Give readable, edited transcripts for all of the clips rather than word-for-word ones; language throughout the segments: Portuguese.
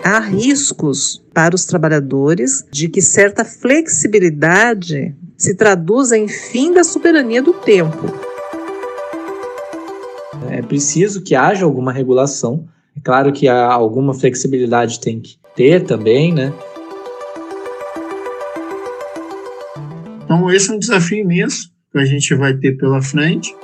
há riscos para os trabalhadores de que certa flexibilidade se traduza em fim da soberania do tempo. É preciso que haja alguma regulação. É claro que alguma flexibilidade tem que ter também, né? Então, esse é um desafio imenso que a gente vai ter pela frente.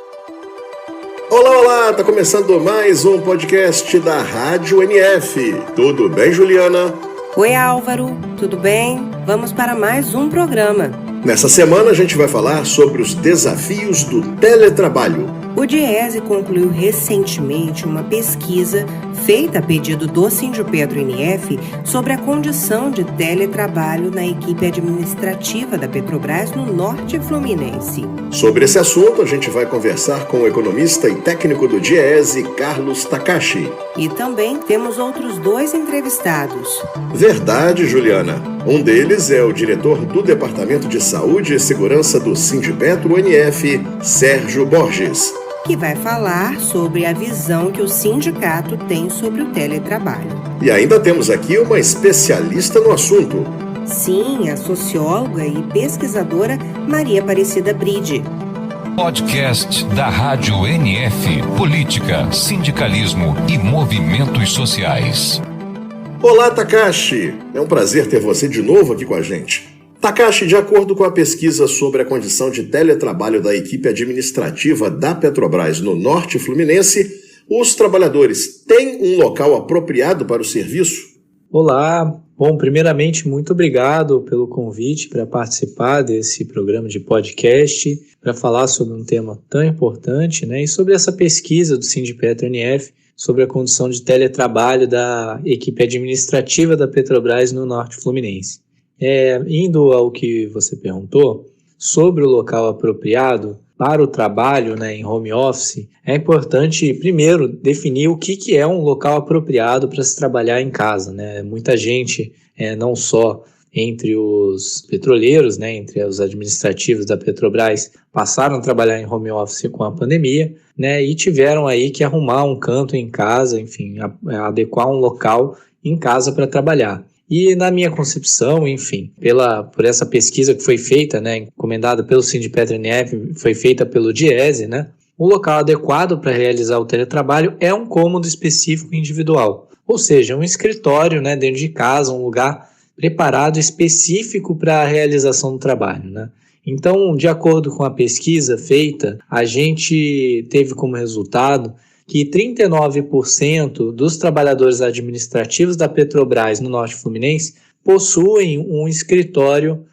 Olá, tá começando mais um podcast da Rádio NF. Tudo bem, Juliana? Oi, Álvaro, tudo bem? Vamos para mais um programa. Nessa semana a gente vai falar sobre os desafios do teletrabalho. O DIEESE concluiu recentemente uma pesquisa feita a pedido do Sindipetro-NF sobre a condição de teletrabalho na equipe administrativa da Petrobras no Norte Fluminense. Sobre esse assunto, a gente vai conversar com o economista e técnico do DIEESE, Carlos Takashi. E também temos outros 2 entrevistados. Verdade, Juliana. Um deles é o diretor do Departamento de Saúde e Segurança do Sindipetro-NF, Sérgio Borges, que vai falar sobre a visão que o sindicato tem sobre o teletrabalho. E ainda temos aqui uma especialista no assunto. Sim, a socióloga e pesquisadora Maria Aparecida Bride. Podcast da Rádio NF, Política, Sindicalismo e Movimentos Sociais. Olá, Takashi! É um prazer ter você de novo aqui com a gente. Takashi, de acordo com a pesquisa sobre a condição de teletrabalho da equipe administrativa da Petrobras no Norte Fluminense, os trabalhadores têm um local apropriado para o serviço? Olá! Bom, primeiramente, muito obrigado pelo convite para participar desse programa de podcast, para falar sobre um tema tão importante, né, e sobre essa pesquisa do Sindipetro-NF sobre a condição de teletrabalho da equipe administrativa da Petrobras no Norte Fluminense. Indo ao que você perguntou, sobre o local apropriado para o trabalho, né, em home office, é importante, primeiro, definir o que é um local apropriado para se trabalhar em casa, né? Muita gente, não só entre os petroleiros, né, entre os administrativos da Petrobras, passaram a trabalhar em home office com a pandemia, né, e tiveram aí que arrumar um canto em casa, enfim, adequar um local em casa para trabalhar. E na minha concepção, enfim, por essa pesquisa que foi feita, né, encomendada pelo Sindipetro-NF, foi feita pelo DIEESE, né, o local adequado para realizar o teletrabalho é um cômodo específico individual, ou seja, um escritório, né, dentro de casa, um lugar preparado específico para a realização do trabalho, né. Então, de acordo com a pesquisa feita, a gente teve como resultado que 39% dos trabalhadores administrativos da Petrobras no Norte Fluminense possuem um escritório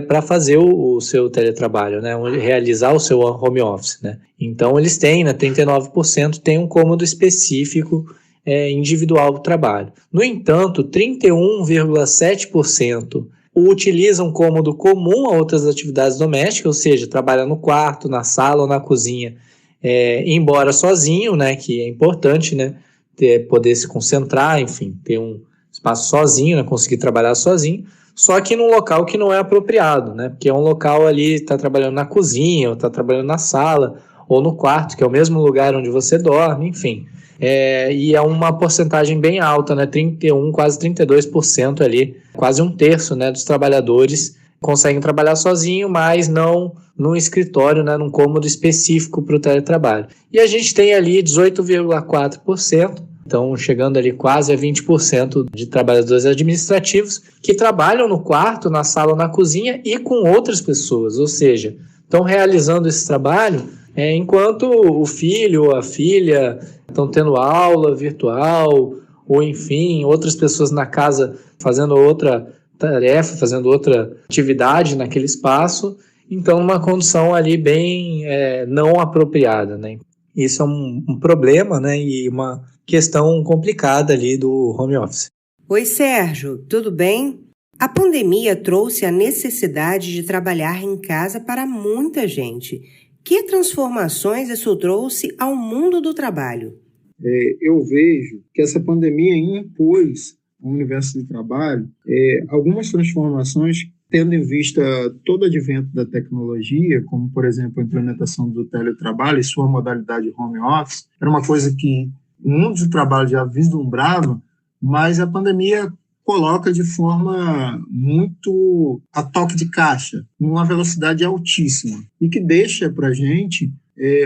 para fazer o seu teletrabalho, né, realizar o seu home office, né. Então, eles têm, né, 39% têm um cômodo específico individual do trabalho. No entanto, 31,7% utilizam um cômodo comum a outras atividades domésticas, ou seja, trabalha no quarto, na sala ou na cozinha, embora sozinho, né, que é importante, né, poder se concentrar, enfim, ter um espaço sozinho, né, conseguir trabalhar sozinho, só que num local que não é apropriado, né, porque é um local ali, está trabalhando na cozinha, ou está trabalhando na sala, ou no quarto, que é o mesmo lugar onde você dorme, enfim. E é uma porcentagem bem alta, né, 31%, quase 32% ali, quase um terço, né, dos trabalhadores conseguem trabalhar sozinho, mas não num escritório, né, num cômodo específico para o teletrabalho. E a gente tem ali 18,4%, então chegando ali quase a 20% de trabalhadores administrativos que trabalham no quarto, na sala ou na cozinha e com outras pessoas, ou seja, estão realizando esse trabalho enquanto o filho ou a filha estão tendo aula virtual, ou enfim, outras pessoas na casa fazendo outra tarefa, fazendo outra atividade naquele espaço, então uma condição ali bem não apropriada, né? Isso é um problema, né, e uma questão complicada ali do home office. Oi, Sérgio, tudo bem? A pandemia trouxe a necessidade de trabalhar em casa para muita gente. Que transformações isso trouxe ao mundo do trabalho? Eu vejo que essa pandemia impôs ao universo de trabalho algumas transformações, tendo em vista todo o advento da tecnologia, como, por exemplo, a implementação do teletrabalho e sua modalidade home office. Era uma coisa que o mundo do trabalho já vislumbrava, mas a pandemia coloca de forma muito a toque de caixa, numa velocidade altíssima, e que deixa para a gente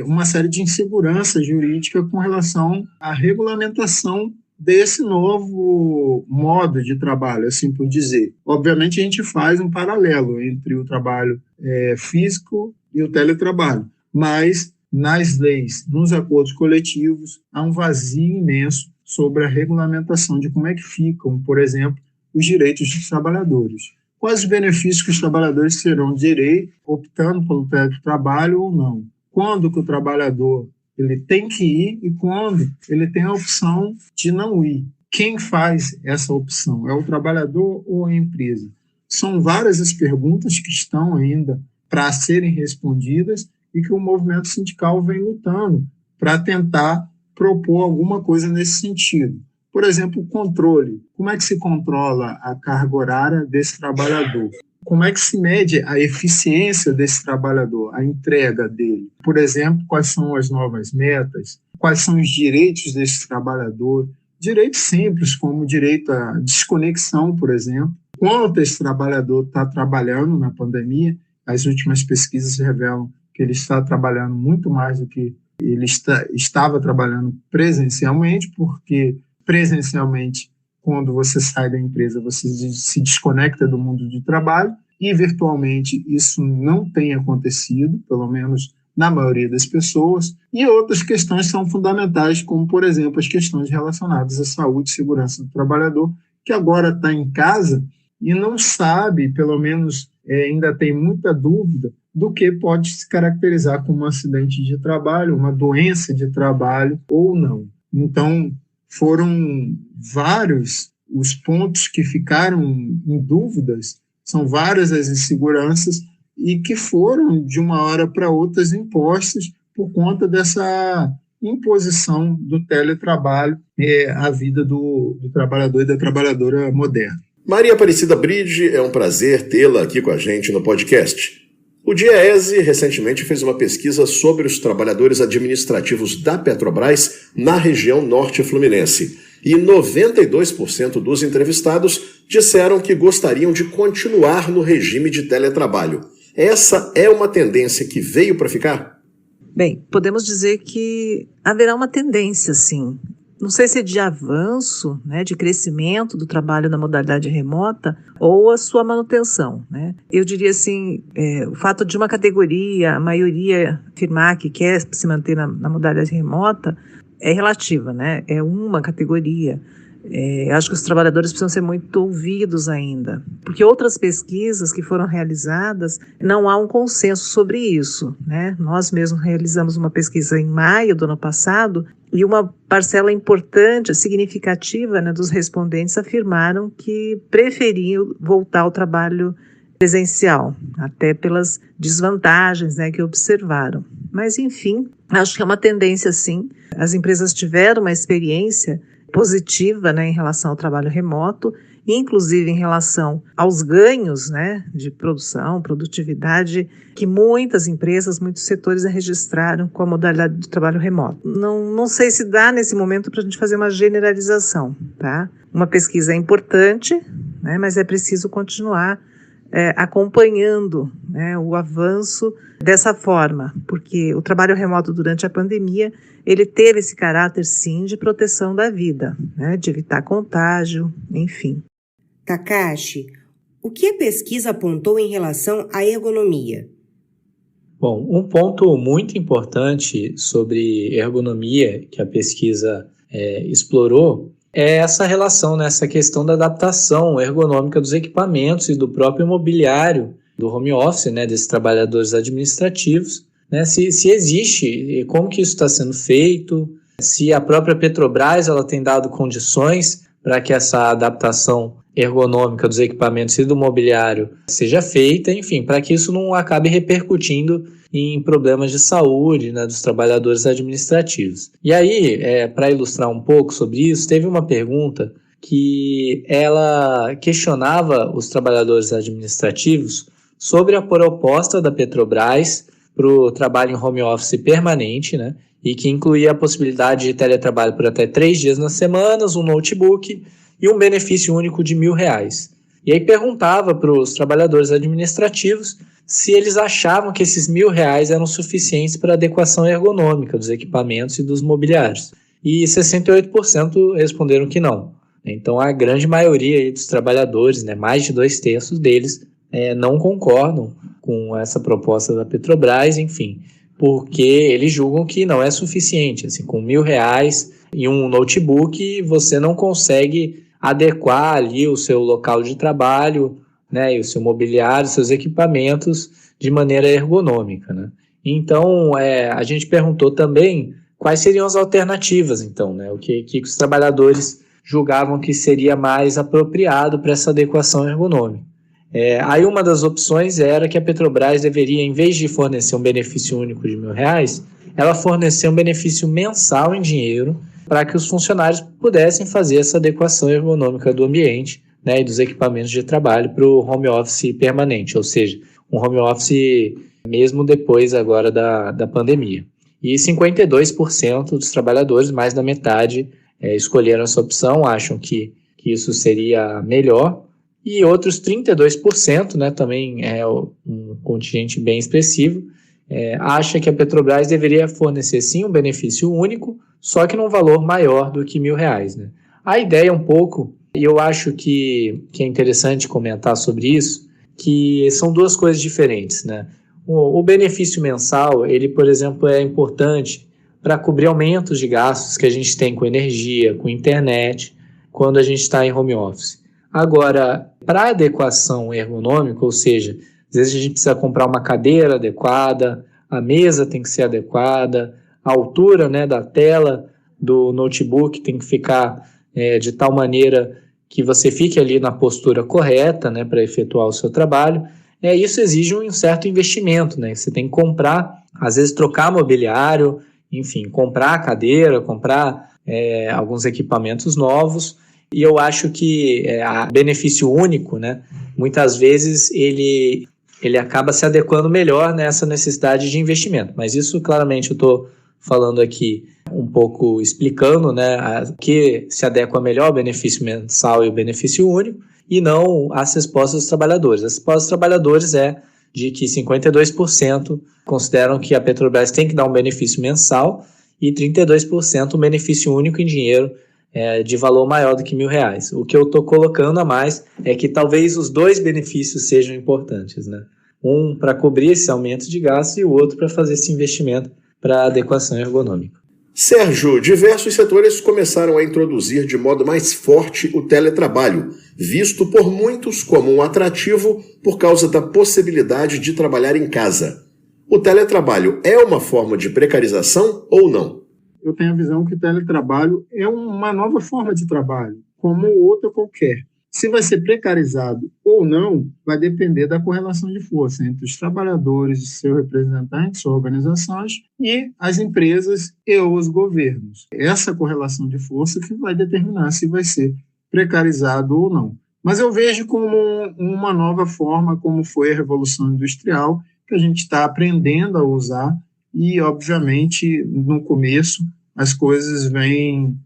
uma série de insegurança jurídica com relação à regulamentação desse novo modo de trabalho, assim por dizer. Obviamente, a gente faz um paralelo entre o trabalho físico e o teletrabalho, mas nas leis, nos acordos coletivos, há um vazio imenso sobre a regulamentação de como é que ficam, por exemplo, os direitos dos trabalhadores. Quais os benefícios que os trabalhadores terão direito, optando pelo teletrabalho ou não? Quando que o trabalhador ele tem que ir e quando ele tem a opção de não ir? Quem faz essa opção? É o trabalhador ou a empresa? São várias as perguntas que estão ainda para serem respondidas e que o movimento sindical vem lutando para tentar propor alguma coisa nesse sentido. Por exemplo, o controle. Como é que se controla a carga horária desse trabalhador? Como é que se mede a eficiência desse trabalhador, a entrega dele? Por exemplo, quais são as novas metas? Quais são os direitos desse trabalhador? Direitos simples, como o direito à desconexão, por exemplo. Quanto esse trabalhador está trabalhando na pandemia? As últimas pesquisas revelam que ele está trabalhando muito mais do que ele estava trabalhando presencialmente, porque presencialmente, quando você sai da empresa, você se desconecta do mundo de trabalho, e virtualmente isso não tem acontecido, pelo menos na maioria das pessoas, e outras questões são fundamentais, como, por exemplo, as questões relacionadas à saúde e segurança do trabalhador, que agora está em casa e não sabe, pelo menos ainda tem muita dúvida, do que pode se caracterizar como um acidente de trabalho, uma doença de trabalho ou não. Então, foram vários os pontos que ficaram em dúvidas, são várias as inseguranças e que foram, de uma hora para outra, impostas por conta dessa imposição do teletrabalho à vida do trabalhador e da trabalhadora moderna. Maria Aparecida Bride, é um prazer tê-la aqui com a gente no podcast. O DIEESE recentemente fez uma pesquisa sobre os trabalhadores administrativos da Petrobras na região norte fluminense. E 92% dos entrevistados disseram que gostariam de continuar no regime de teletrabalho. Essa é uma tendência que veio para ficar? Bem, podemos dizer que haverá uma tendência, sim. Não sei se de avanço, de crescimento do trabalho na modalidade remota ou a sua manutenção. Eu diria assim, o fato de uma categoria, a maioria afirmar que quer se manter na modalidade remota é relativa, é uma categoria. Acho que os trabalhadores precisam ser muito ouvidos ainda, porque outras pesquisas que foram realizadas, não há um consenso sobre isso. Nós mesmos realizamos uma pesquisa em maio do ano passado e uma parcela importante, significativa, dos respondentes afirmaram que preferiam voltar ao trabalho presencial, até pelas desvantagens que observaram. Mas, enfim, acho que é uma tendência, sim. As empresas tiveram uma experiência positiva em relação ao trabalho remoto, inclusive em relação aos ganhos de produção, produtividade, que muitas empresas, muitos setores registraram com a modalidade do trabalho remoto. Não sei se dá nesse momento para a gente fazer uma generalização, tá? Uma pesquisa é importante, mas é preciso continuar acompanhando o avanço dessa forma, porque o trabalho remoto durante a pandemia, ele teve esse caráter, sim, de proteção da vida, de evitar contágio, enfim. Takashi, o que a pesquisa apontou em relação à ergonomia? Bom, um ponto muito importante sobre ergonomia que a pesquisa explorou é essa relação, essa questão da adaptação ergonômica dos equipamentos e do próprio mobiliário do home office, desses trabalhadores administrativos, se existe, como que isso está sendo feito, se a própria Petrobras ela tem dado condições para que essa adaptação ergonômica dos equipamentos e do mobiliário seja feita, enfim, para que isso não acabe repercutindo em problemas de saúde dos trabalhadores administrativos. E aí, para ilustrar um pouco sobre isso, teve uma pergunta que ela questionava os trabalhadores administrativos sobre a proposta da Petrobras para o trabalho em home office permanente, e que incluía a possibilidade de teletrabalho por até 3 dias na semana, um notebook e um benefício único de R$1.000. E aí perguntava para os trabalhadores administrativos se eles achavam que esses R$1.000 eram suficientes para a adequação ergonômica dos equipamentos e dos mobiliários. E 68% responderam que não. Então, a grande maioria dos trabalhadores, mais de 2/3 deles, não concordam com essa proposta da Petrobras, enfim, porque eles julgam que não é suficiente. Assim, com R$1.000 e um notebook, você não consegue adequar ali o seu local de trabalho, e o seu mobiliário, seus equipamentos de maneira ergonômica. Então, a gente perguntou também quais seriam as alternativas, então, o que os trabalhadores julgavam que seria mais apropriado para essa adequação ergonômica. Aí uma das opções era que a Petrobras deveria, em vez de fornecer um benefício único de R$1.000, ela fornecer um benefício mensal em dinheiro para que os funcionários pudessem fazer essa adequação ergonômica do ambiente, e dos equipamentos de trabalho para o home office permanente, ou seja, um home office mesmo depois agora da pandemia. E 52% dos trabalhadores, mais da metade, escolheram essa opção, acham que isso seria melhor, e outros 32%, também é um contingente bem expressivo, acha que a Petrobras deveria fornecer sim um benefício único, só que num valor maior do que R$1.000. A ideia um pouco, e eu acho que é interessante comentar sobre isso, que são duas coisas diferentes. O benefício mensal, ele, por exemplo, é importante para cobrir aumentos de gastos que a gente tem com energia, com internet, quando a gente está em home office. Agora, para adequação ergonômica, ou seja, às vezes a gente precisa comprar uma cadeira adequada, a mesa tem que ser adequada, a altura da tela do notebook tem que ficar de tal maneira que você fique ali na postura correta para efetuar o seu trabalho. Isso exige um certo investimento, Você tem que comprar, às vezes trocar mobiliário, enfim, comprar cadeira, comprar alguns equipamentos novos. E eu acho que a benefício único, muitas vezes ele acaba se adequando melhor nessa necessidade de investimento. Mas isso, claramente, eu estou falando aqui um pouco explicando o que se adequa melhor, o benefício mensal e o benefício único, e não as respostas dos trabalhadores. As respostas dos trabalhadores é de que 52% consideram que a Petrobras tem que dar um benefício mensal e 32% um benefício único em dinheiro de valor maior do que R$1.000. O que eu estou colocando a mais é que talvez os dois benefícios sejam importantes. Um para cobrir esse aumento de gastos e o outro para fazer esse investimento para adequação ergonômica. Sérgio, diversos setores começaram a introduzir de modo mais forte o teletrabalho, visto por muitos como um atrativo por causa da possibilidade de trabalhar em casa. O teletrabalho é uma forma de precarização ou não? Eu tenho a visão que o teletrabalho é uma nova forma de trabalho, como outra qualquer. Se vai ser precarizado ou não, vai depender da correlação de força entre os trabalhadores, seus representantes, suas organizações, e as empresas e os governos. Essa correlação de força que vai determinar se vai ser precarizado ou não. Mas eu vejo como uma nova forma, como foi a Revolução Industrial, que a gente está aprendendo a usar e, obviamente, no começo, as coisas vêm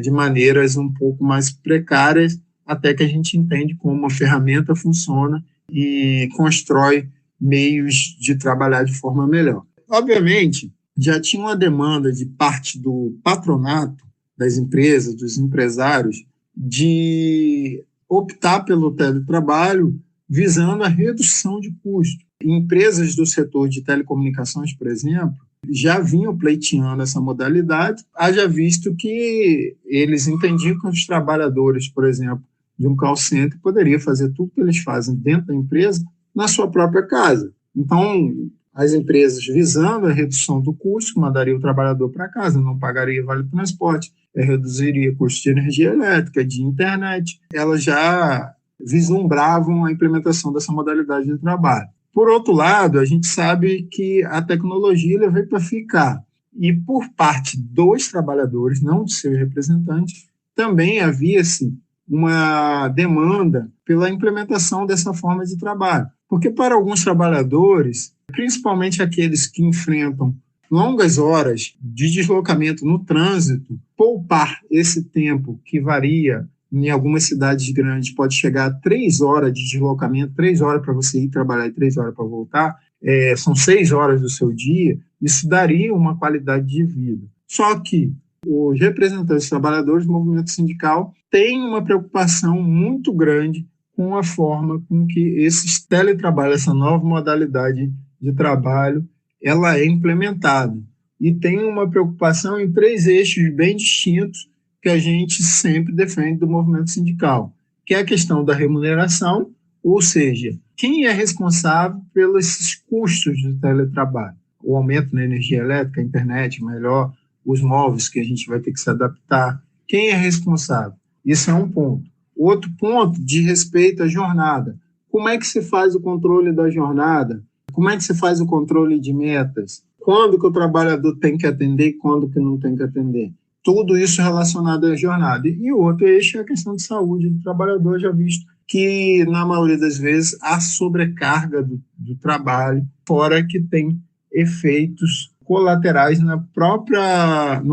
de maneiras um pouco mais precárias, até que a gente entende como uma ferramenta funciona e constrói meios de trabalhar de forma melhor. Obviamente, já tinha uma demanda de parte do patronato, das empresas, dos empresários, de optar pelo teletrabalho visando a redução de custo. Empresas do setor de telecomunicações, por exemplo, já vinham pleiteando essa modalidade, haja visto que eles entendiam que os trabalhadores, por exemplo, de um call center poderia fazer tudo que eles fazem dentro da empresa na sua própria casa. Então, as empresas visando a redução do custo, mandariam o trabalhador para casa, não pagaria vale-transporte, reduziria custo de energia elétrica, de internet. Elas já vislumbravam a implementação dessa modalidade de trabalho. Por outro lado, a gente sabe que a tecnologia veio para ficar. E por parte dos trabalhadores, não de seus representantes, também havia-se uma demanda pela implementação dessa forma de trabalho. Porque para alguns trabalhadores, principalmente aqueles que enfrentam longas horas de deslocamento no trânsito, poupar esse tempo que varia em algumas cidades grandes pode chegar a 3 horas de deslocamento, 3 horas para você ir trabalhar e 3 horas para voltar, são 6 horas do seu dia, isso daria uma qualidade de vida. Só que os representantes dos trabalhadores do movimento sindical têm uma preocupação muito grande com a forma com que esses teletrabalho, essa nova modalidade de trabalho, ela é implementada. E tem uma preocupação em 3 eixos bem distintos que a gente sempre defende do movimento sindical, que é a questão da remuneração, ou seja, quem é responsável pelos custos do teletrabalho? O aumento na energia elétrica, a internet, melhor, os móveis que a gente vai ter que se adaptar. Quem é responsável? Isso é um ponto. Outro ponto diz respeito à jornada. Como é que se faz o controle da jornada? Como é que se faz o controle de metas? Quando que o trabalhador tem que atender e quando que não tem que atender? Tudo isso relacionado à jornada. E o outro eixo é a questão de saúde do trabalhador, já visto que, na maioria das vezes, há sobrecarga do trabalho, fora que tem efeitos colaterais no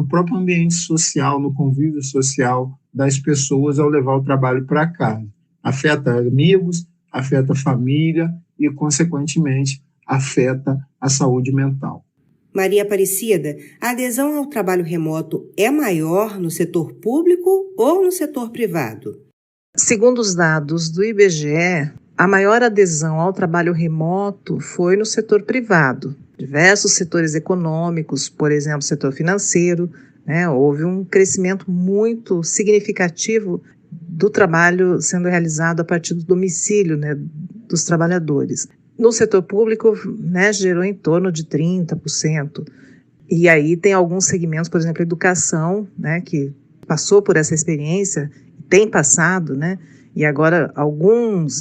próprio ambiente social, no convívio social das pessoas ao levar o trabalho para casa. Afeta amigos, afeta a família e, consequentemente, afeta a saúde mental. Maria Aparecida, a adesão ao trabalho remoto é maior no setor público ou no setor privado? Segundo os dados do IBGE, a maior adesão ao trabalho remoto foi no setor privado. Diversos setores econômicos, por exemplo, setor financeiro, houve um crescimento muito significativo do trabalho sendo realizado a partir do domicílio, dos trabalhadores. No setor público, gerou em torno de 30%. E aí tem alguns segmentos, por exemplo, a educação, que passou por essa experiência, tem passado, e agora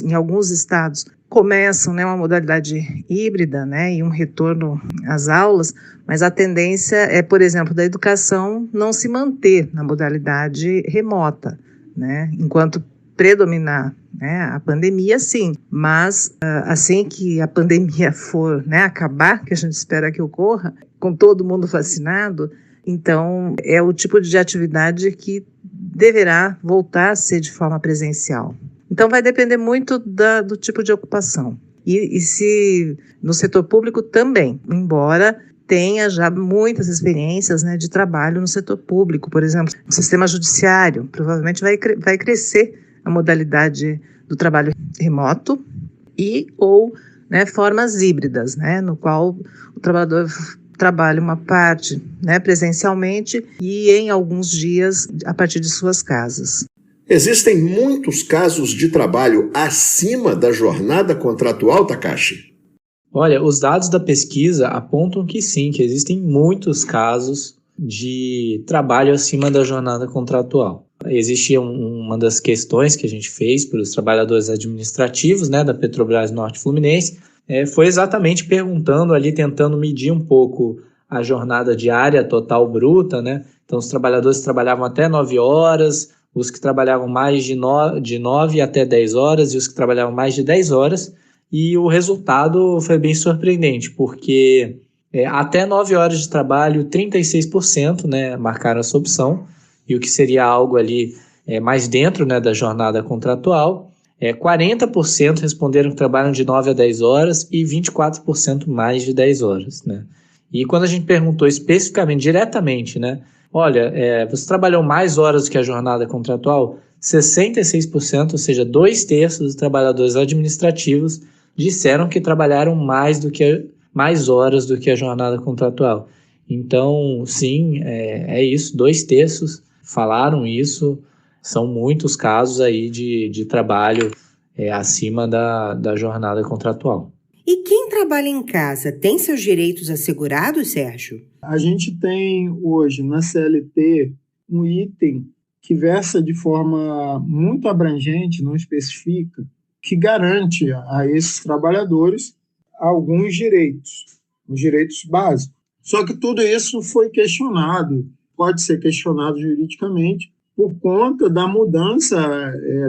em alguns estados começam uma modalidade híbrida, e um retorno às aulas, mas a tendência é, por exemplo, da educação não se manter na modalidade remota, enquanto predominar a pandemia, sim, mas assim que a pandemia for acabar, que a gente espera que ocorra, com todo mundo vacinado, então é o tipo de atividade que deverá voltar a ser de forma presencial. Então vai depender muito do tipo de ocupação. E se no setor público também, embora tenha já muitas experiências de trabalho no setor público, por exemplo, no sistema judiciário, provavelmente vai crescer a modalidade do trabalho remoto ou formas híbridas, no qual o trabalhador trabalha uma parte presencialmente e em alguns dias a partir de suas casas. Existem muitos casos de trabalho acima da jornada contratual, Takashi? Olha, os dados da pesquisa apontam que sim, que existem muitos casos de trabalho acima da jornada contratual. Existia uma das questões que a gente fez para os trabalhadores administrativos da Petrobras Norte Fluminense, foi exatamente perguntando ali, tentando medir um pouco a jornada diária total bruta, Então os trabalhadores trabalhavam até 9 horas, os que trabalhavam mais de 9 até 10 horas e os que trabalhavam mais de 10 horas, e o resultado foi bem surpreendente, porque até 9 horas de trabalho, 36% marcaram essa opção, e o que seria algo ali mais dentro da jornada contratual, 40% responderam que trabalham de 9 a 10 horas e 24% mais de 10 horas. E quando a gente perguntou especificamente, diretamente, olha, você trabalhou mais horas do que a jornada contratual? 66%, ou seja, 2/3 dos trabalhadores administrativos disseram que trabalharam mais horas do que a jornada contratual. Então, sim, é isso, 2/3 falaram isso. São muitos casos aí de trabalho acima da jornada contratual. E quem trabalha em casa tem seus direitos assegurados, Sérgio? A gente tem hoje na CLT um item que versa de forma muito abrangente, não especifica, que garante a esses trabalhadores alguns direitos, os direitos básicos. Só que tudo isso foi questionado, pode ser questionado juridicamente, por conta da mudança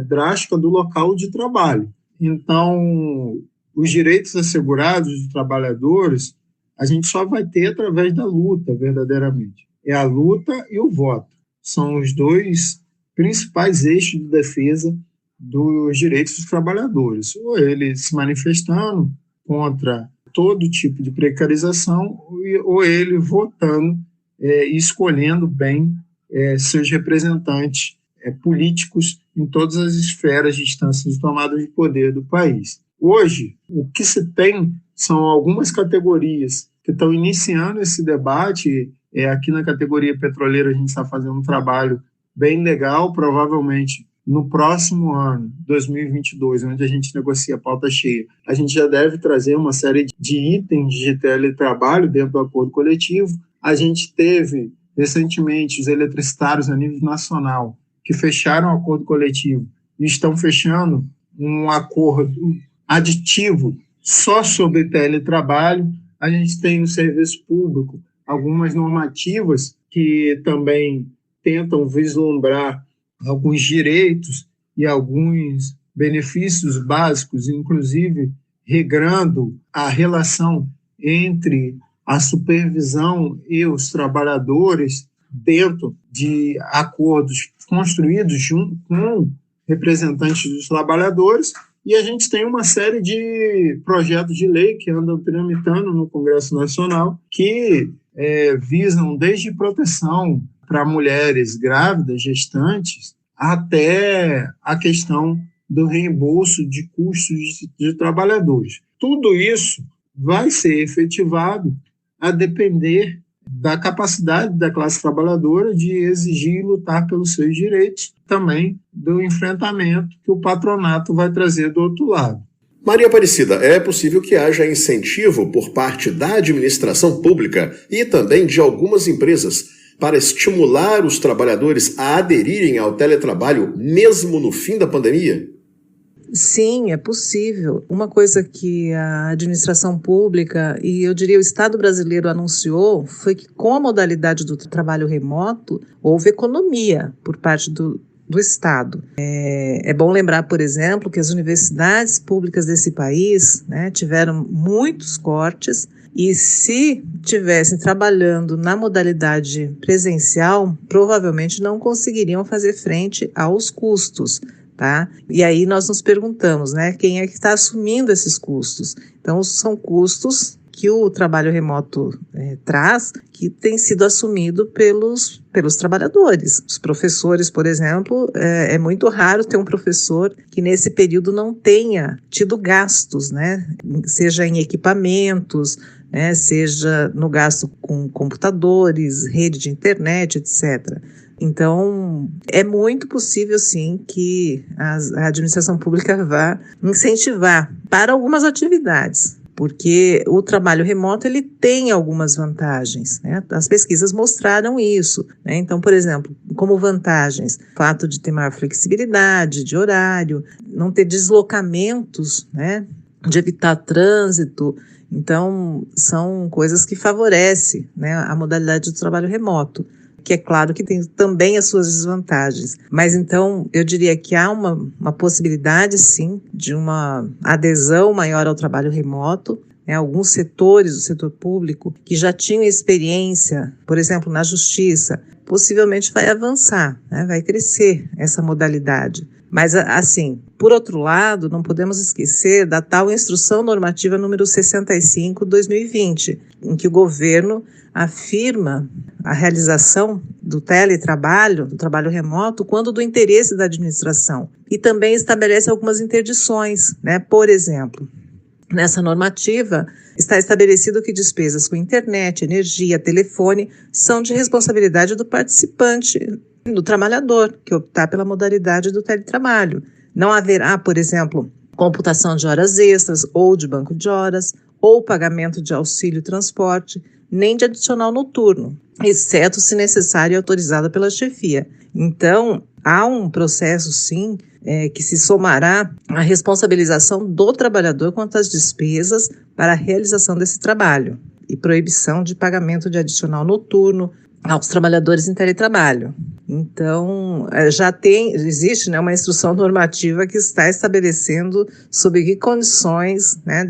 drástica do local de trabalho. Então, os direitos assegurados dos trabalhadores, a gente só vai ter através da luta, verdadeiramente. É a luta e o voto. São os dois principais eixos de defesa dos direitos dos trabalhadores, ou ele se manifestando contra todo tipo de precarização, ou ele votando e escolhendo bem seus representantes políticos em todas as esferas de instâncias de tomada de poder do país. Hoje, o que se tem são algumas categorias que estão iniciando esse debate. Aqui na categoria petroleira a gente está fazendo um trabalho bem legal, provavelmente no próximo ano, 2022, onde a gente negocia a pauta cheia, a gente já deve trazer uma série de itens de teletrabalho dentro do acordo coletivo. A gente teve, recentemente, os eletricitários a nível nacional que fecharam o acordo coletivo e estão fechando um acordo aditivo só sobre teletrabalho. A gente tem no serviço público algumas normativas que também tentam vislumbrar alguns direitos e alguns benefícios básicos, inclusive regrando a relação entre a supervisão e os trabalhadores dentro de acordos construídos junto com representantes dos trabalhadores. E a gente tem uma série de projetos de lei que andam tramitando no Congresso Nacional que visam desde proteção para mulheres grávidas, gestantes, até a questão do reembolso de custos de trabalhadores. Tudo isso vai ser efetivado a depender da capacidade da classe trabalhadora de exigir e lutar pelos seus direitos, também do enfrentamento que o patronato vai trazer do outro lado. Maria Aparecida, é possível que haja incentivo por parte da administração pública e também de algumas empresas para estimular os trabalhadores a aderirem ao teletrabalho mesmo no fim da pandemia? Sim, é possível. Uma coisa que a administração pública e eu diria o Estado brasileiro anunciou foi que com a modalidade do trabalho remoto houve economia por parte do Estado. É bom lembrar, por exemplo, que as universidades públicas desse país, né, tiveram muitos cortes e se tivessem trabalhando na modalidade presencial, provavelmente não conseguiriam fazer frente aos custos. Tá? E aí nós nos perguntamos, né, quem é que está assumindo esses custos? Então, são custos que o trabalho remoto traz, que tem sido assumido pelos trabalhadores. Os professores, por exemplo, é muito raro ter um professor que nesse período não tenha tido gastos, né, seja em equipamentos, né, seja no gasto com computadores, rede de internet, etc. Então, é muito possível, sim, que a administração pública vá incentivar para algumas atividades, porque o trabalho remoto ele tem algumas vantagens, né? As pesquisas mostraram isso, né? Então, por exemplo, como vantagens, o fato de ter maior flexibilidade de horário, não ter deslocamentos, né? De evitar trânsito. Então, são coisas que favorecem, né, a modalidade do trabalho remoto, que é claro que tem também as suas desvantagens. Mas então, eu diria que há uma possibilidade, sim, de uma adesão maior ao trabalho remoto. Alguns setores do setor público que já tinham experiência, por exemplo, na justiça, possivelmente vai avançar, né, vai crescer essa modalidade. Mas, assim, por outro lado, não podemos esquecer da tal Instrução Normativa número 65/2020, em que o governo afirma a realização do teletrabalho, do trabalho remoto, quando do interesse da administração. E também estabelece algumas interdições, né? Por exemplo, nessa normativa está estabelecido que despesas com internet, energia, telefone são de responsabilidade do participante, do trabalhador, que optar pela modalidade do teletrabalho. Não haverá, por exemplo, computação de horas extras ou de banco de horas, ou pagamento de auxílio transporte, nem de adicional noturno, exceto se necessário e autorizado pela chefia. Então, há um processo, sim, que se somará à responsabilização do trabalhador quanto às despesas para a realização desse trabalho e proibição de pagamento de adicional noturno aos trabalhadores em teletrabalho. Então, existe, né, uma instrução normativa que está estabelecendo sob que condições, né,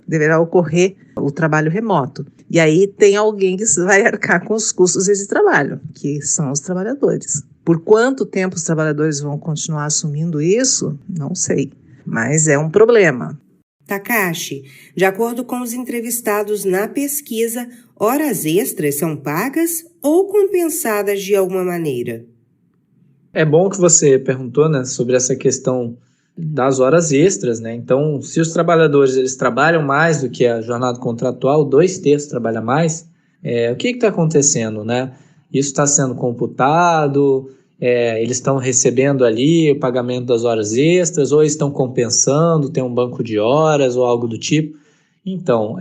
deverá ocorrer o trabalho remoto. E aí tem alguém que vai arcar com os custos desse trabalho, que são os trabalhadores. Por quanto tempo os trabalhadores vão continuar assumindo isso? Não sei, mas é um problema. Takashi, de acordo com os entrevistados na pesquisa, horas extras são pagas ou compensadas de alguma maneira? É bom que você perguntou, né, sobre essa questão das horas extras, né? Então, se os trabalhadores eles trabalham mais do que a jornada contratual, 2/3 trabalha mais, o que está acontecendo, né? Isso está sendo computado, eles estão recebendo ali o pagamento das horas extras, ou estão compensando, tem um banco de horas ou algo do tipo. Então,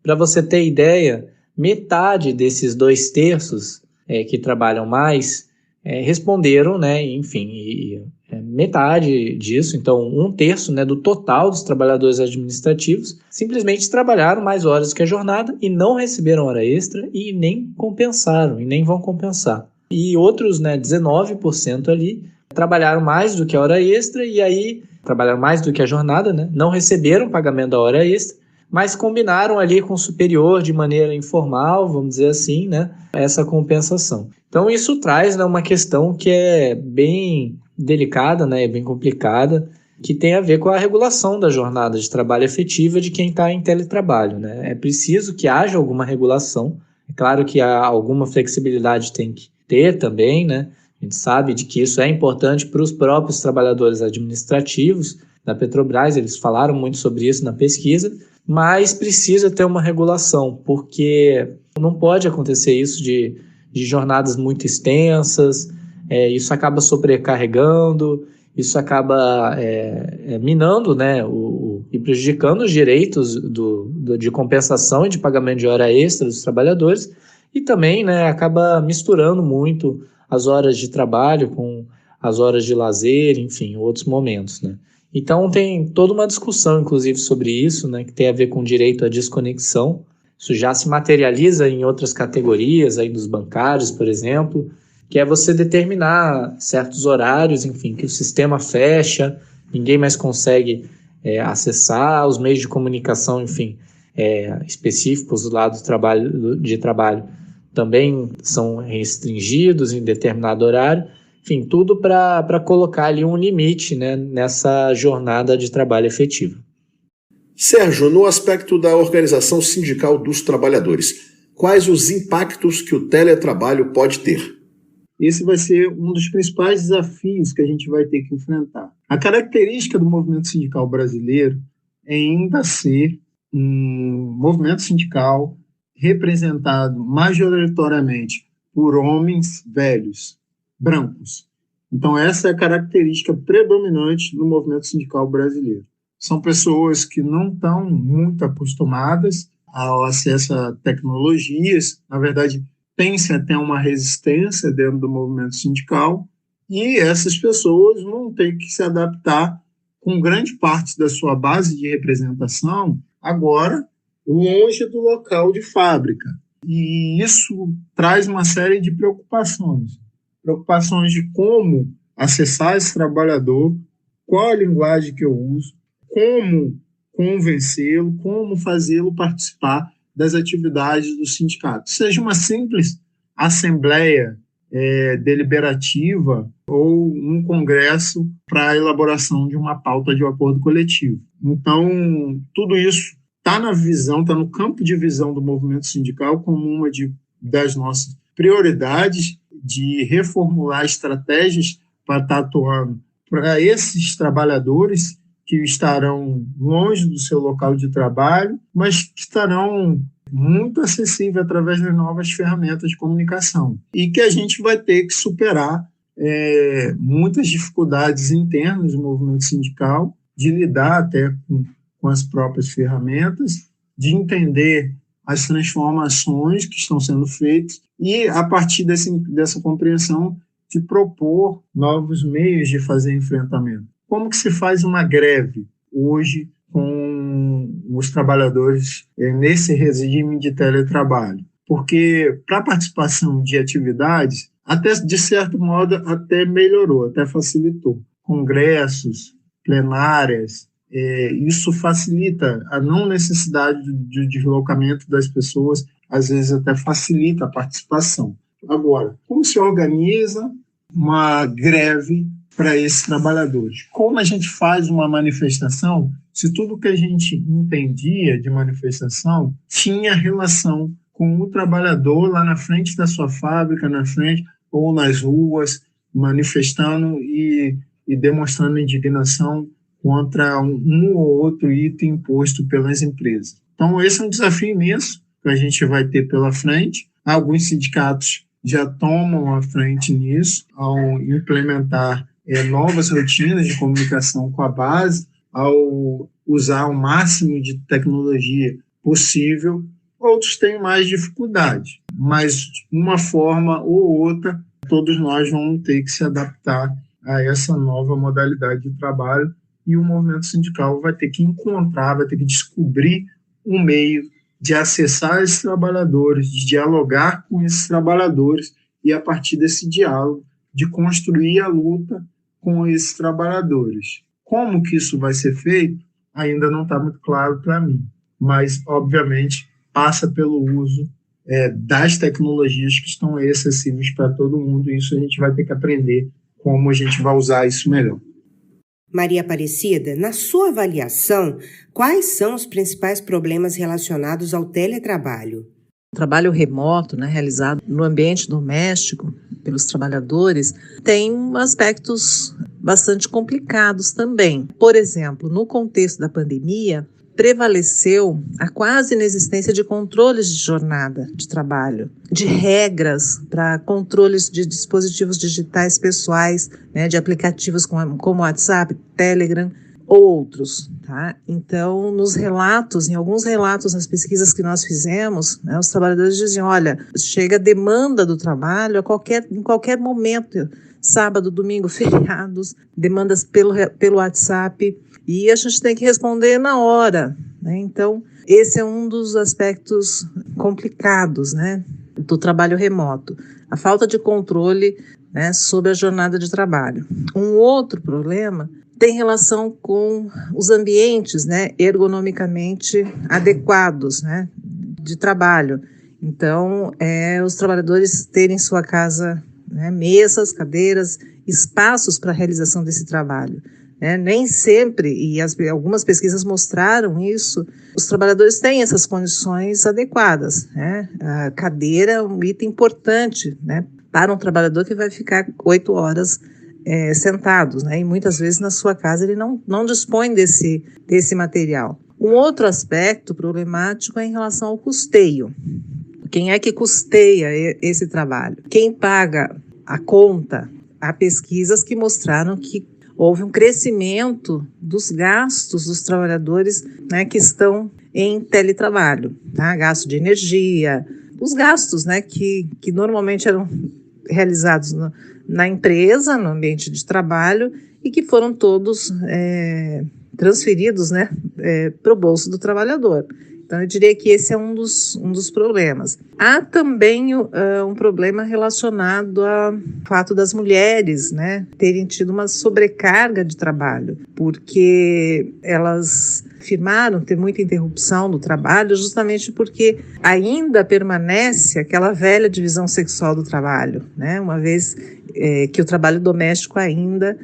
para você ter ideia, metade desses 2/3 que trabalham mais responderam, né? Enfim, metade disso, então 1/3, né, do total dos trabalhadores administrativos simplesmente trabalharam mais horas que a jornada e não receberam hora extra e nem compensaram, e nem vão compensar. E outros, né, 19% ali trabalharam mais do que a hora extra e aí trabalharam mais do que a jornada, né, não receberam pagamento da hora extra, mas combinaram ali com o superior de maneira informal, vamos dizer assim, né, essa compensação. Então isso traz, né, uma questão que é bem delicada, né, bem complicada, que tem a ver com a regulação da jornada de trabalho efetiva de quem está em teletrabalho, né? É preciso que haja alguma regulação. É claro que alguma flexibilidade tem que ter também, né? A gente sabe de que isso é importante para os próprios trabalhadores administrativos da Petrobras, eles falaram muito sobre isso na pesquisa, mas precisa ter uma regulação, porque não pode acontecer isso de jornadas muito extensas, isso acaba sobrecarregando, isso acaba minando, né, e prejudicando os direitos de compensação e de pagamento de hora extra dos trabalhadores, e também, né, acaba misturando muito as horas de trabalho com as horas de lazer, enfim, outros momentos, né. Então tem toda uma discussão, inclusive, sobre isso, né, que tem a ver com direito à desconexão. Isso já se materializa em outras categorias, aí dos bancários, por exemplo, que é você determinar certos horários, enfim, que o sistema fecha, ninguém mais consegue acessar, os meios de comunicação, enfim, específicos do lado de trabalho também são restringidos em determinado horário, enfim, tudo para colocar ali um limite, né, nessa jornada de trabalho efetiva. Sérgio, no aspecto da organização sindical dos trabalhadores, quais os impactos que o teletrabalho pode ter? Esse vai ser um dos principais desafios que a gente vai ter que enfrentar. A característica do movimento sindical brasileiro é ainda ser um movimento sindical representado majoritariamente por homens velhos, brancos. Então, essa é a característica predominante do movimento sindical brasileiro. São pessoas que não estão muito acostumadas ao acesso a tecnologias, na verdade, tem-se até uma resistência dentro do movimento sindical, e essas pessoas vão ter que se adaptar com grande parte da sua base de representação agora longe do local de fábrica. E isso traz uma série de preocupações de como acessar esse trabalhador, qual a linguagem que eu uso, como convencê-lo, como fazê-lo participar das atividades do sindicato. Seja uma simples assembleia deliberativa ou um congresso para a elaboração de uma pauta de um acordo coletivo. Então, tudo isso está na visão, está no campo de visão do movimento sindical como uma das nossas prioridades de reformular estratégias para estar atuando para esses trabalhadores que estarão longe do seu local de trabalho, mas que estarão muito acessíveis através das novas ferramentas de comunicação. E que a gente vai ter que superar muitas dificuldades internas do movimento sindical, de lidar até com as próprias ferramentas, de entender as transformações que estão sendo feitas e, a partir dessa compreensão, de propor novos meios de fazer enfrentamento. Como que se faz uma greve hoje com os trabalhadores nesse regime de teletrabalho? Porque para a participação de atividades, até de certo modo, até melhorou, até facilitou. Congressos, plenárias, isso facilita a não necessidade de deslocamento das pessoas, às vezes até facilita a participação. Agora, como se organiza uma greve para esses trabalhadores. Como a gente faz uma manifestação se tudo que a gente entendia de manifestação tinha relação com o trabalhador lá na frente da sua fábrica, na frente ou nas ruas, manifestando e demonstrando indignação contra um ou outro item imposto pelas empresas. Então, esse é um desafio imenso que a gente vai ter pela frente. Alguns sindicatos já tomam a frente nisso, ao implementar novas rotinas de comunicação com a base, ao usar o máximo de tecnologia possível. Outros têm mais dificuldade, mas de uma forma ou outra, todos nós vamos ter que se adaptar a essa nova modalidade de trabalho e o movimento sindical vai ter que encontrar, vai ter que descobrir um meio de acessar esses trabalhadores, de dialogar com esses trabalhadores e, a partir desse diálogo, de construir a luta com esses trabalhadores. Como que isso vai ser feito, ainda não está muito claro para mim, mas, obviamente, passa pelo uso das tecnologias que estão acessíveis para todo mundo, e isso a gente vai ter que aprender como a gente vai usar isso melhor. Maria Aparecida, na sua avaliação, quais são os principais problemas relacionados ao teletrabalho? O trabalho remoto, realizado no ambiente doméstico pelos trabalhadores, tem aspectos bastante complicados também. Por exemplo, no contexto da pandemia, prevaleceu a quase inexistência de controles de jornada de trabalho, de regras para controles de dispositivos digitais pessoais, de aplicativos como WhatsApp, Telegram ou outros. Tá? Então, em alguns relatos nas pesquisas que nós fizemos, os trabalhadores diziam, olha, chega a demanda do trabalho em qualquer momento, sábado, domingo, feriados, demandas pelo WhatsApp, e a gente tem que responder na hora. Então, esse é um dos aspectos complicados do trabalho remoto, a falta de controle sobre a jornada de trabalho. Um outro problema tem relação com os ambientes ergonomicamente adequados de trabalho. Então, os trabalhadores terem em sua casa mesas, cadeiras, espaços para a realização desse trabalho. Nem sempre, e algumas pesquisas mostraram isso, os trabalhadores têm essas condições adequadas. A cadeira é um item importante para um trabalhador que vai ficar 8 horas sentados, e muitas vezes na sua casa ele não dispõe desse material. Um outro aspecto problemático é em relação ao custeio. Quem é que custeia esse trabalho? Quem paga a conta? Há pesquisas que mostraram que houve um crescimento dos gastos dos trabalhadores que estão em teletrabalho, gasto de energia, os gastos que normalmente eram realizados na empresa, no ambiente de trabalho, e que foram todos transferidos para o bolso do trabalhador. Então, eu diria que esse é um dos problemas. Há também um problema relacionado ao fato das mulheres terem tido uma sobrecarga de trabalho, porque elas afirmaram ter muita interrupção do trabalho justamente porque ainda permanece aquela velha divisão sexual do trabalho, uma vez que o trabalho doméstico ainda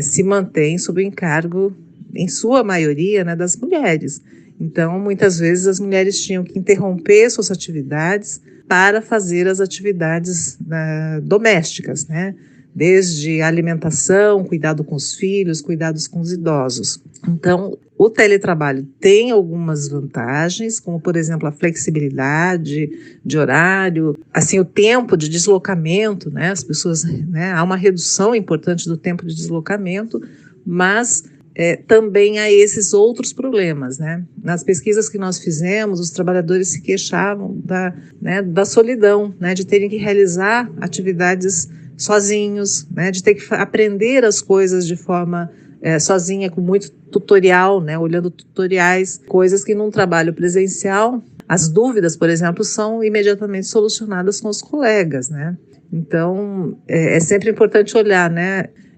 se mantém sob o encargo, em sua maioria, das mulheres. Então, muitas vezes as mulheres tinham que interromper suas atividades para fazer as atividades domésticas, desde alimentação, cuidado com os filhos, cuidados com os idosos. Então, o teletrabalho tem algumas vantagens, como, por exemplo, a flexibilidade de horário, assim, o tempo de deslocamento, as pessoas, há uma redução importante do tempo de deslocamento, mas também há esses outros problemas, Nas pesquisas que nós fizemos, os trabalhadores se queixavam da solidão, de terem que realizar atividades sozinhos, de ter que aprender as coisas de forma sozinha, com muito tutorial, olhando tutoriais, coisas que num trabalho presencial, as dúvidas, por exemplo, são imediatamente solucionadas com os colegas, Então, é sempre importante olhar,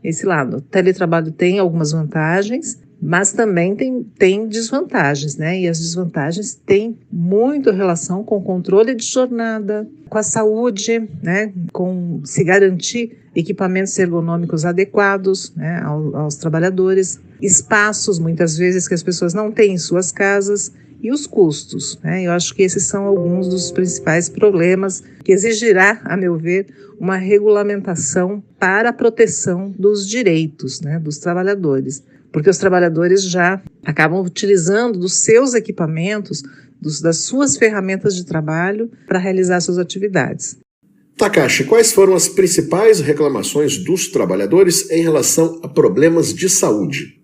esse lado. O teletrabalho tem algumas vantagens, Mas também tem desvantagens, né? E as desvantagens têm muito relação com o controle de jornada, com a saúde, né? Com se garantir equipamentos ergonômicos adequados, né? aos trabalhadores, espaços, muitas vezes, que as pessoas não têm em suas casas, e os custos, né? Eu acho que esses são alguns dos principais problemas que exigirá, a meu ver, uma regulamentação para a proteção dos direitos, né? Dos trabalhadores. Porque os trabalhadores já acabam utilizando dos seus equipamentos, das suas ferramentas de trabalho para realizar suas atividades. Takashi, quais foram as principais reclamações dos trabalhadores em relação a problemas de saúde?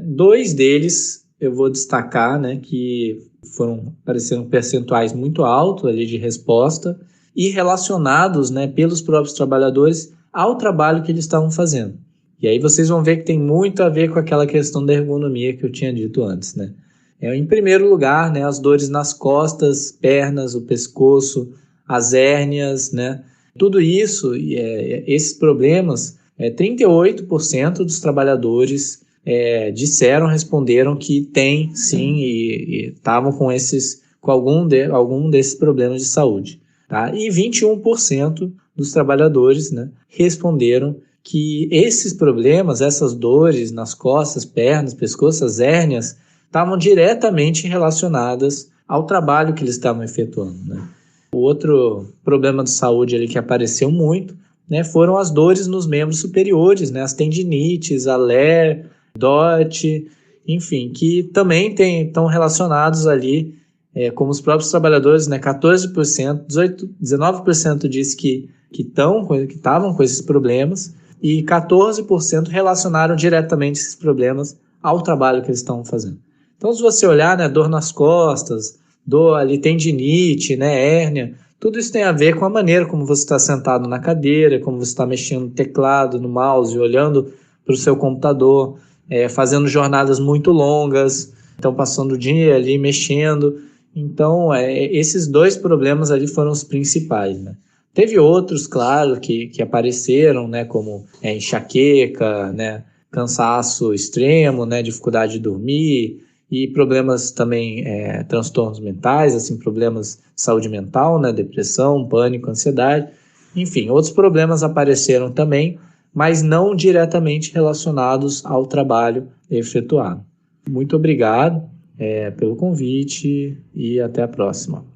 2 deles eu vou destacar, né, que pareceram percentuais muito altos ali de resposta e relacionados, né, pelos próprios trabalhadores ao trabalho que eles estavam fazendo. E aí vocês vão ver que tem muito a ver com aquela questão da ergonomia que eu tinha dito antes, né? Em primeiro lugar, né, as dores nas costas, pernas, o pescoço, as hérnias, né? Tudo isso, esses problemas, 38% dos trabalhadores responderam que tem sim e estavam com algum desses problemas de saúde, tá? E 21% dos trabalhadores, né, responderam que esses problemas, essas dores nas costas, pernas, pescoço, as hérnias, estavam diretamente relacionadas ao trabalho que eles estavam efetuando, né? O outro problema de saúde ali que apareceu muito, né, foram as dores nos membros superiores, né, as tendinites, a LER, DOT, enfim, que também estão relacionados ali, como os próprios trabalhadores, né, 14%, 19% disse que estavam com esses problemas, e 14% relacionaram diretamente esses problemas ao trabalho que eles estão fazendo. Então, se você olhar, né, dor nas costas, dor ali, tendinite, né, hérnia, tudo isso tem a ver com a maneira como você está sentado na cadeira, como você está mexendo no teclado, no mouse, olhando para o seu computador, fazendo jornadas muito longas, então passando o dia ali mexendo. Então, esses 2 problemas ali foram os principais, né? Teve outros, claro, que apareceram, né, como enxaqueca, né, cansaço extremo, né, dificuldade de dormir e problemas também, transtornos mentais, assim, problemas de saúde mental, né, depressão, pânico, ansiedade. Enfim, outros problemas apareceram também, mas não diretamente relacionados ao trabalho efetuado. Muito obrigado pelo convite e até a próxima.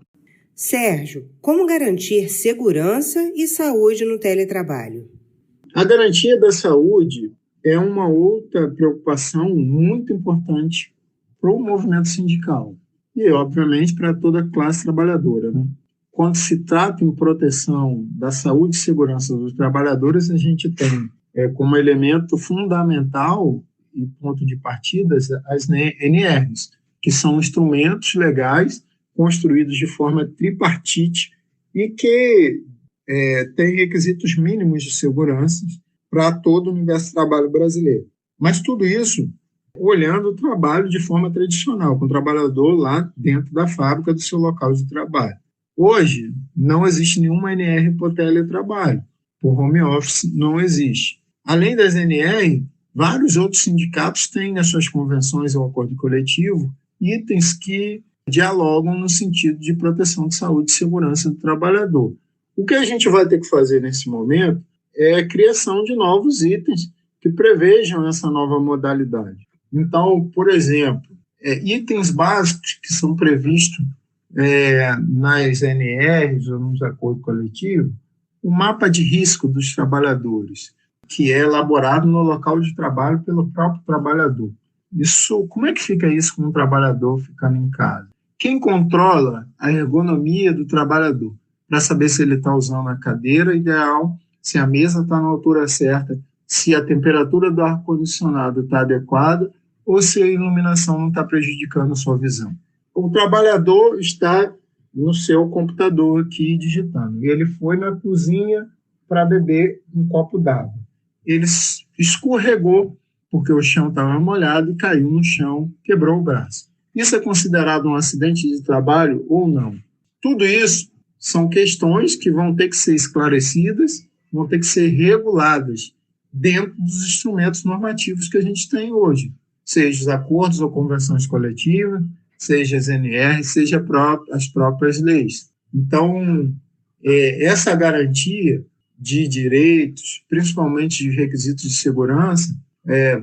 Sérgio, como garantir segurança e saúde no teletrabalho? A garantia da saúde é uma outra preocupação muito importante para o movimento sindical e, obviamente, para toda a classe trabalhadora, né? Quando se trata em proteção da saúde e segurança dos trabalhadores, a gente tem como elemento fundamental e ponto de partida as NRs, que são instrumentos legais construídos de forma tripartite e que têm requisitos mínimos de segurança para todo o universo de trabalho brasileiro. Mas tudo isso olhando o trabalho de forma tradicional, com o trabalhador lá dentro da fábrica do seu local de trabalho. Hoje, não existe nenhuma NR por teletrabalho, por home office não existe. Além das NR, vários outros sindicatos têm nas suas convenções ou acordo coletivo itens que dialogam no sentido de proteção de saúde e segurança do trabalhador. O que a gente vai ter que fazer nesse momento é a criação de novos itens que prevejam essa nova modalidade. Então, por exemplo, itens básicos que são previstos nas NRs ou nos acordos coletivos, o mapa de risco dos trabalhadores, que é elaborado no local de trabalho pelo próprio trabalhador. Como é que fica isso com o trabalhador ficando em casa? Quem controla a ergonomia do trabalhador para saber se ele está usando a cadeira ideal, se a mesa está na altura certa, se a temperatura do ar-condicionado está adequada ou se a iluminação não está prejudicando a sua visão. O trabalhador está no seu computador aqui digitando. Ele foi na cozinha para beber um copo d'água. Ele escorregou porque o chão estava molhado e caiu no chão, quebrou o braço. Isso é considerado um acidente de trabalho ou não? Tudo isso são questões que vão ter que ser esclarecidas, vão ter que ser reguladas dentro dos instrumentos normativos que a gente tem hoje. seja os acordos ou convenções coletivas, seja as NR, seja as próprias leis. Então, essa garantia de direitos, principalmente de requisitos de segurança,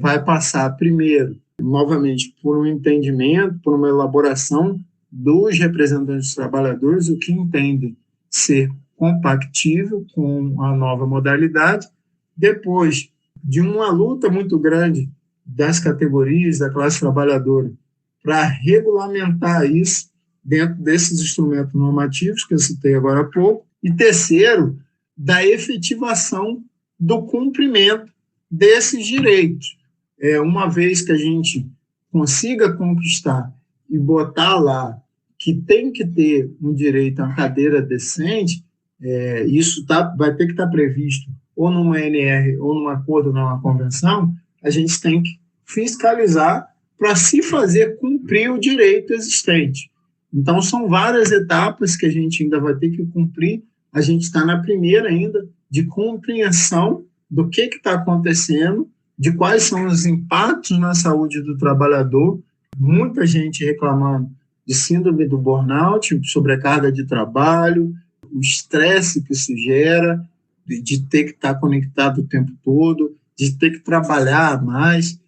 vai passar primeiro, novamente, por um entendimento, por uma elaboração dos representantes dos trabalhadores, o que entendem ser compactível com a nova modalidade, depois de uma luta muito grande das categorias da classe trabalhadora para regulamentar isso dentro desses instrumentos normativos que eu citei agora há pouco, e terceiro, da efetivação do cumprimento desses direitos. Uma vez que a gente consiga conquistar e botar lá que tem que ter um direito a uma cadeira decente, isso vai ter que estar previsto ou numa NR, ou num acordo, ou numa convenção, a gente tem que fiscalizar para se fazer cumprir o direito existente. Então, são várias etapas que a gente ainda vai ter que cumprir. A gente está na primeira ainda de compreensão do que está acontecendo, de quais são os impactos na saúde do trabalhador. Muita gente reclamando de síndrome do burnout, sobrecarga de trabalho, o estresse que isso gera, de ter que estar conectado o tempo todo, de ter que trabalhar mais,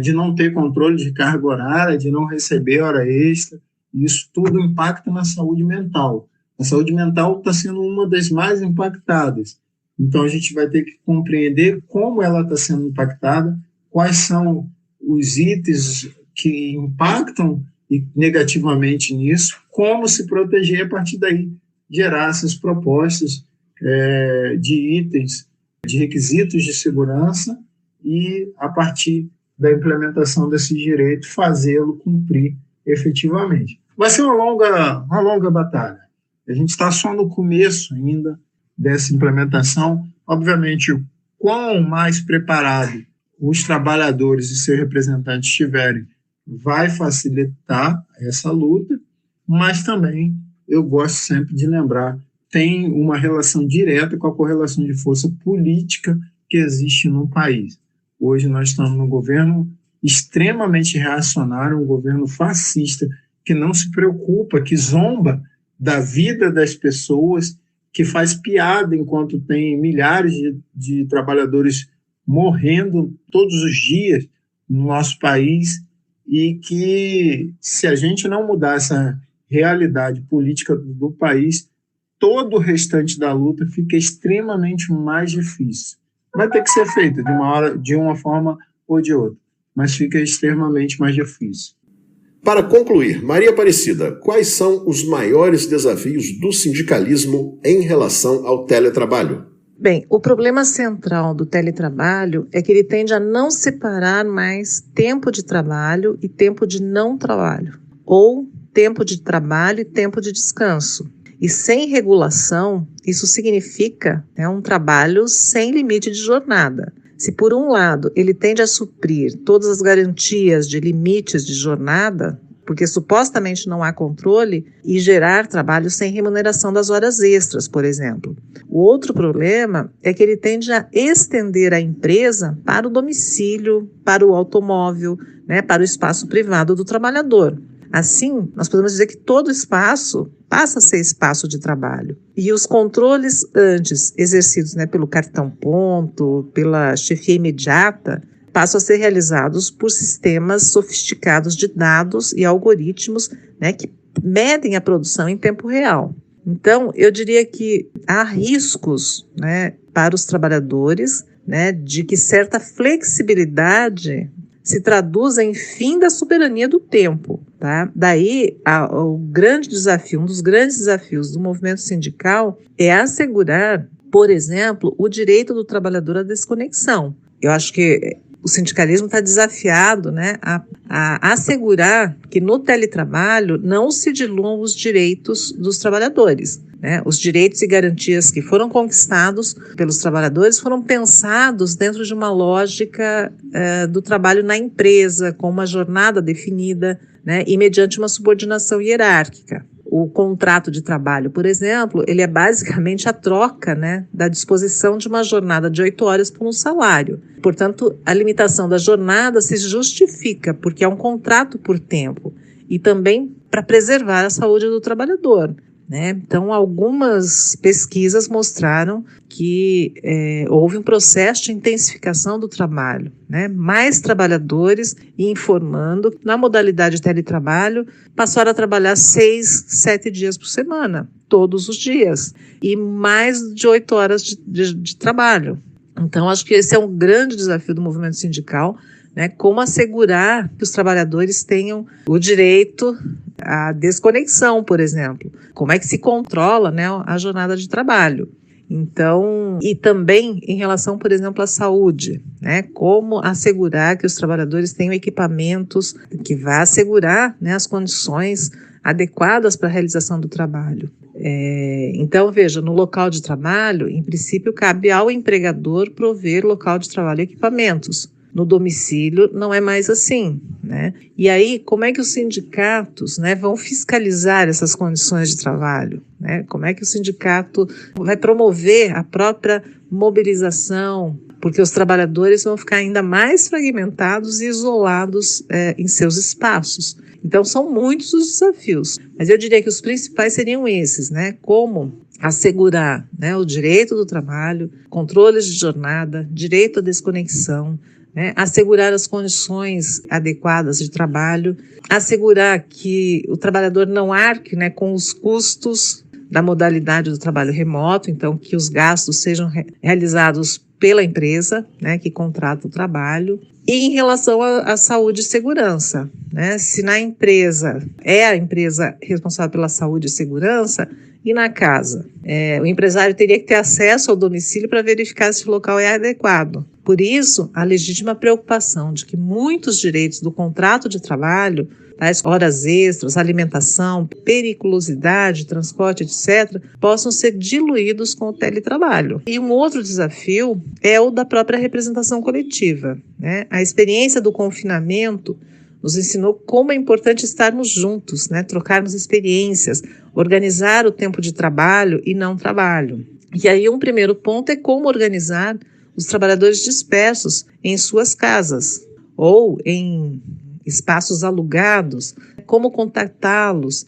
de não ter controle de carga horária, de não receber hora extra. Isso tudo impacta na saúde mental. A saúde mental está sendo uma das mais impactadas. Então, a gente vai ter que compreender como ela está sendo impactada, quais são os itens que impactam negativamente nisso, como se proteger a partir daí, gerar essas propostas de itens, de requisitos de segurança e, a partir da implementação desse direito, fazê-lo cumprir efetivamente. Vai ser uma longa batalha. A gente está só no começo ainda dessa implementação. Obviamente, o quão mais preparado os trabalhadores e seus representantes estiverem, vai facilitar essa luta, mas também eu gosto sempre de lembrar, tem uma relação direta com a correlação de força política que existe no país. Hoje nós estamos num governo extremamente reacionário, um governo fascista, que não se preocupa, que zomba da vida das pessoas, que faz piada enquanto tem milhares de trabalhadores morrendo todos os dias no nosso país, e que, se a gente não mudar essa realidade política do país, todo o restante da luta fica extremamente mais difícil. Vai ter que ser feito de uma forma ou de outra, mas fica extremamente mais difícil. Para concluir, Maria Aparecida, quais são os maiores desafios do sindicalismo em relação ao teletrabalho? Bem, o problema central do teletrabalho é que ele tende a não separar mais tempo de trabalho e tempo de não trabalho, ou tempo de trabalho e tempo de descanso. E sem regulação, isso significa um trabalho sem limite de jornada. Se, por um lado, ele tende a suprir todas as garantias de limites de jornada, porque supostamente não há controle, e gerar trabalho sem remuneração das horas extras, por exemplo. O outro problema é que ele tende a estender a empresa para o domicílio, para o automóvel, para o espaço privado do trabalhador. Assim, nós podemos dizer que todo espaço passa a ser espaço de trabalho. E os controles antes exercidos pelo cartão ponto, pela chefia imediata, passam a ser realizados por sistemas sofisticados de dados e algoritmos que medem a produção em tempo real. Então, eu diria que há riscos para os trabalhadores de que certa flexibilidade se traduza em fim da soberania do tempo. Tá? Daí, o grande desafio, um dos grandes desafios do movimento sindical é assegurar, por exemplo, o direito do trabalhador à desconexão. Eu acho que o sindicalismo está desafiado a assegurar que no teletrabalho não se diluam os direitos dos trabalhadores. Os direitos e garantias que foram conquistados pelos trabalhadores foram pensados dentro de uma lógica do trabalho na empresa, com uma jornada definida, e mediante uma subordinação hierárquica. O contrato de trabalho, por exemplo, ele é basicamente a troca, né, da disposição de uma jornada de 8 horas por um salário. Portanto, a limitação da jornada se justifica porque é um contrato por tempo e também para preservar a saúde do trabalhador, né? Então, algumas pesquisas mostraram que houve um processo de intensificação do trabalho, né? Mais trabalhadores informando que na modalidade de teletrabalho passaram a trabalhar 6, 7 dias por semana, todos os dias, e mais de 8 horas de trabalho. Então, acho que esse é um grande desafio do movimento sindical, né? Como assegurar que os trabalhadores tenham o direito à desconexão, por exemplo. Como é que se controla, né, a jornada de trabalho. Então, e também em relação, por exemplo, à saúde, né? Como assegurar que os trabalhadores tenham equipamentos que vá assegurar, né, as condições adequadas para a realização do trabalho. Então, veja, no local de trabalho, em princípio, cabe ao empregador prover local de trabalho e equipamentos. No domicílio não é mais assim, né? E aí, como é que os sindicatos, né, vão fiscalizar essas condições de trabalho, né? Como é que o sindicato vai promover a própria mobilização? Porque os trabalhadores vão ficar ainda mais fragmentados e isolados em seus espaços. Então, são muitos os desafios, mas eu diria que os principais seriam esses, né? Como assegurar, né, o direito do trabalho, controles de jornada, direito à desconexão, né, assegurar as condições adequadas de trabalho, assegurar que o trabalhador não arque, né, com os custos da modalidade do trabalho remoto, então que os gastos sejam realizados pela empresa, né, que contrata o trabalho. E em relação à saúde e segurança, né, se na empresa é a empresa responsável pela saúde e segurança, e na casa, o empresário teria que ter acesso ao domicílio para verificar se o local é adequado. Por isso, a legítima preocupação de que muitos direitos do contrato de trabalho, tais horas extras, alimentação, periculosidade, transporte, etc., possam ser diluídos com o teletrabalho. E um outro desafio é o da própria representação coletiva, né? A experiência do confinamento nos ensinou como é importante estarmos juntos, né? Trocarmos experiências, organizar o tempo de trabalho e não trabalho. E aí um primeiro ponto é como organizar os trabalhadores dispersos em suas casas ou em espaços alugados, como contatá-los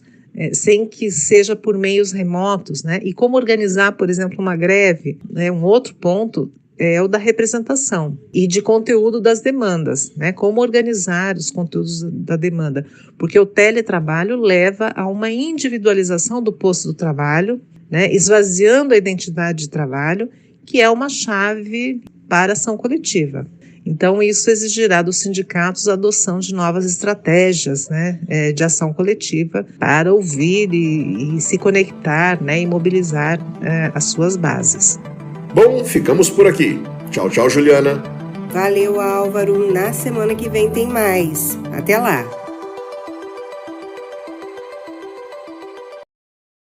sem que seja por meios remotos, né? E como organizar, por exemplo, uma greve, né? Um outro ponto é o da representação e de conteúdo das demandas, né? Como organizar os conteúdos da demanda, porque o teletrabalho leva a uma individualização do posto do trabalho, né? Esvaziando a identidade de trabalho, que é uma chave para a ação coletiva. Então, isso exigirá dos sindicatos a adoção de novas estratégias, né, de ação coletiva para ouvir e se conectar, né, e mobilizar as suas bases. Bom, ficamos por aqui. Tchau, tchau, Juliana. Valeu, Álvaro. Na semana que vem tem mais. Até lá.